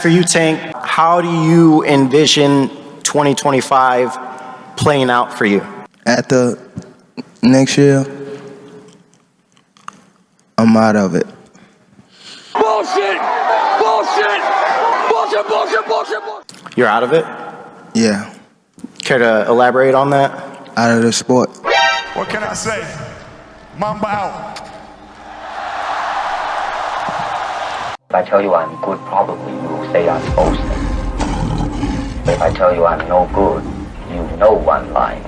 For you, Tank, how do you envision 2025 playing out for you? At the next year, I'm out of it. Bullshit! Bullshit! Bullshit, bullshit, bullshit, bullshit! You're out of it? Yeah, Care to elaborate on that? out of the sport. What can I say? Mamba out. If I tell you I'm good, probably you will say I'm boasting. If I tell you I'm no good, you know one line.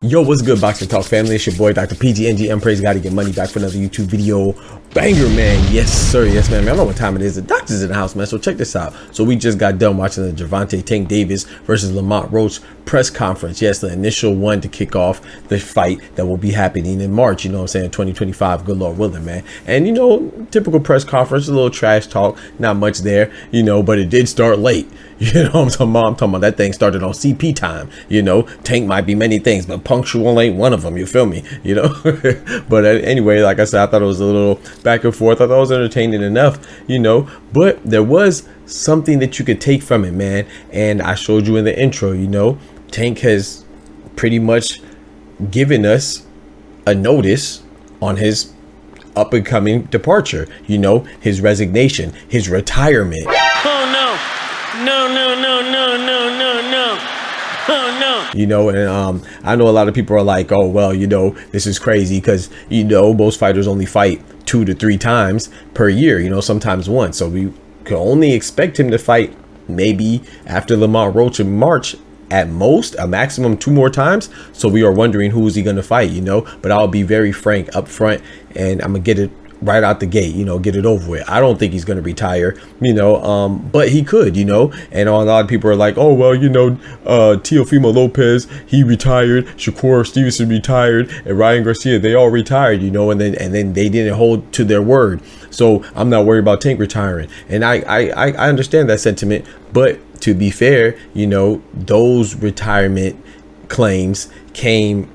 Yo, what's good, Boxing Talk family? It's your boy, Dr. PG, NG Praise God to get money, back for another YouTube video. Banger, man. Yes, sir. Yes, man. I don't know what time it is. The doctor's in the house, man. So check this out. So we just got done watching the Gervonta Tank Davis versus Lamont Roach press conference. Yes, the initial one to kick off the fight that will be happening in March, you know what I'm saying, 2025, good Lord willing, man. And, you know, typical press conference, a little trash talk, not much there, you know, but it did start late. You know what I'm talking about? That thing started on CP time, you know. Tank might be many things, but punctual ain't one of them, you feel me, you know. But anyway, like I said, I thought it was a little back and forth. I thought it was entertaining enough, you know, but there was something that you could take from it, man. And I showed you in the intro, you know, Tank has pretty much given us a notice on his up and coming departure, you know, his resignation, his retirement. Oh no. No, no, no, no, no, no, no. Oh no. You know, and I know a lot of people are like, oh, well, you know, this is crazy because, you know, most fighters only fight 2 to 3 times per year, you know, sometimes once. So we could only expect him to fight maybe after Lamont Roach in March, at most a maximum 2 more times. So we are wondering who is he going to fight, you know, but I'll be very frank up front, and I'm gonna get it right out the gate, you know, get it over with. I don't think he's going to retire, you know, but he could, you know. And a lot of people are like, oh, well, you know, Teofimo Lopez, he retired, Shakur Stevenson retired, and Ryan Garcia, they all retired, you know, and then they didn't hold to their word. So I'm not worried about Tank retiring. And I understand that sentiment, but to be fair, you know, those retirement claims came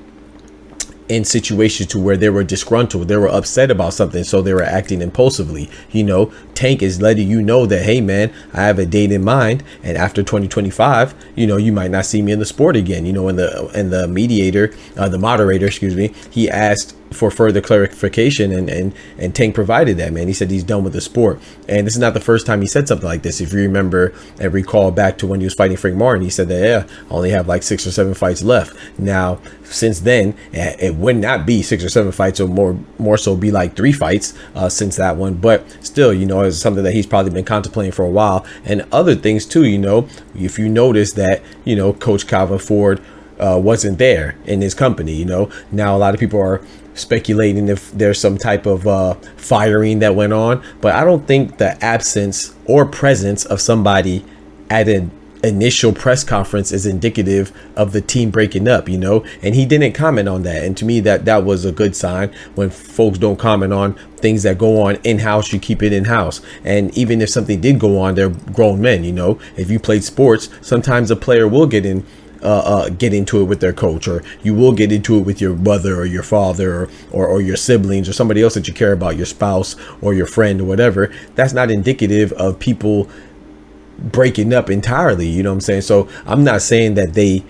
in situations to where they were disgruntled, they were upset about something, so they were acting impulsively. You know, Tank is letting you know that, hey man, I have a date in mind, and after 2025, you know, you might not see me in the sport again. You know, and the moderator, excuse me, he asked for further clarification, and Tank provided that, man. He said he's done with the sport, and this is not the first time he said something like this. If you remember and recall back to when he was fighting Frank Martin, he said that, yeah, I only have like 6 or 7 fights left. Now since then, it would not be 6 or 7 fights, or more so be like 3 fights since that one, but still, you know, it's something that he's probably been contemplating for a while. And other things too, you know, if you notice that, you know, Coach Calvin Ford wasn't there in his company, you know. Now a lot of people are speculating if there's some type of firing that went on, but I don't think the absence or presence of somebody at an initial press conference is indicative of the team breaking up, you know. And he didn't comment on that, and to me that was a good sign. When folks don't comment on things that go on in-house, you keep it in-house. And even if something did go on, they're grown men, you know. If you played sports, sometimes a player will get into it with their coach, or you will get into it with your mother or your father or your siblings or somebody else that you care about, your spouse or your friend or whatever. That's not indicative of people breaking up entirely, you know what I'm saying? So I'm not saying that they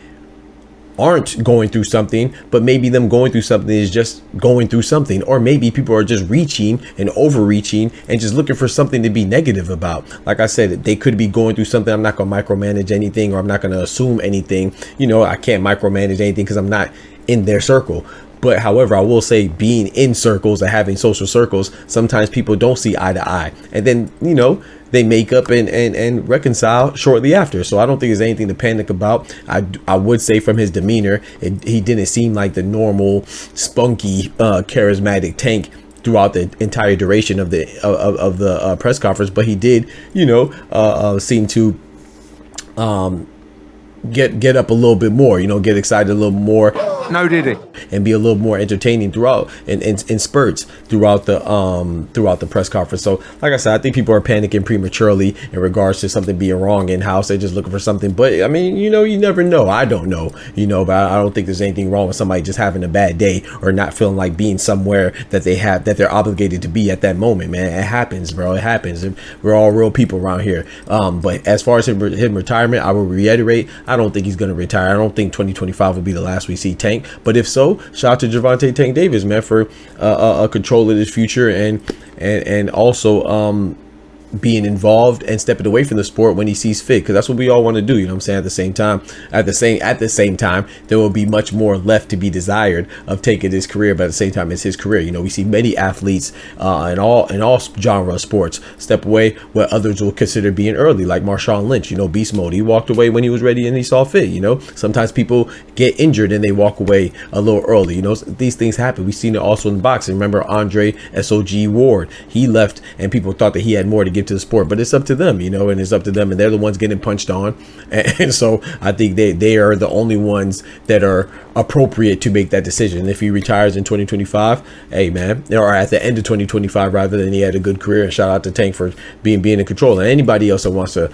aren't going through something, but maybe them going through something is just going through something, or maybe people are just reaching and overreaching and just looking for something to be negative about. Like I said, they could be going through something. I'm not going to micromanage anything, or I'm not going to assume anything, you know. I can't micromanage anything because I'm not in their circle. But however, I will say, being in circles or having social circles, sometimes people don't see eye to eye, and then, you know, they make up and reconcile shortly after. So I don't think there's anything to panic about. I would say from his demeanor, he didn't seem like the normal spunky charismatic Tank throughout the entire duration of the press conference, but he did, you know, seem to get up a little bit more, you know, get excited a little more. No, did he? And be a little more entertaining throughout in spurts throughout the press conference. So like I said, I think people are panicking prematurely in regards to something being wrong in house. They're just looking for something. But I mean, you know, you never know. I don't know, you know, but I don't think there's anything wrong with somebody just having a bad day or not feeling like being somewhere that they're obligated to be at that moment, man. It happens, bro. It happens. We're all real people around here. But as far as him retirement, I will reiterate, I don't think he's going to retire. I don't think 2025 will be the last we see Tank. But if so, shout out to Gervonta Tank Davis, man, for control of his future and also being involved and stepping away from the sport when he sees fit, because that's what we all want to do, you know what I'm saying? At the same time, there will be much more left to be desired of taking his career, but at the same time, it's his career. You know, we see many athletes in all genre of sports step away where others will consider being early, like Marshawn Lynch, you know, beast mode. He walked away when he was ready and he saw fit. You know, sometimes people get injured and they walk away a little early. You know, these things happen. We've seen it also in boxing. Remember Andre SOG Ward, he left and people thought that he had more to give to the sport, but it's up to them, you know, and it's up to them, and they're the ones getting punched on. And so I think they are the only ones that are appropriate to make that decision. And if he retires in 2025, hey man, or at the end of 2025 rather, than he had a good career. And shout out to Tank for being in control. And anybody else that wants to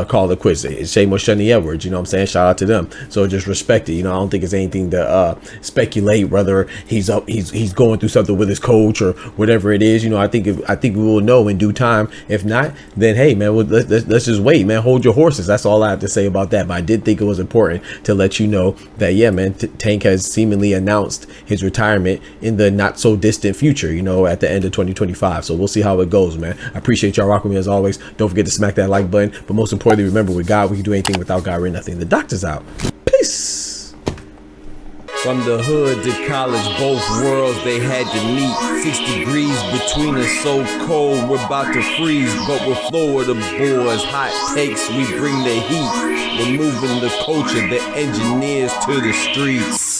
call it quits, same with Shunny Edwards, you know what I'm saying? Shout out to them. So just respect it. You know, I don't think it's anything to speculate whether he's going through something with his coach or whatever it is. You know, I think we will know in due time. If not, then hey man, let's just wait, man. Hold your horses. That's all I have to say about that. But I did think it was important to let you know that, yeah man, Tank has seemingly announced his retirement in the not so distant future, you know, at the end of 2025. So we'll see how it goes, man. I appreciate y'all rocking with me as always. Don't forget to smack that like button, but most importantly, remember, with God we can do anything, without God we're nothing. The doctor's out. Peace. From the hood to college, both worlds they had to meet. 6 degrees between us, so cold we're about to freeze. But we're Florida boys, hot takes, we bring the heat. We're moving the culture, the engineers to the streets.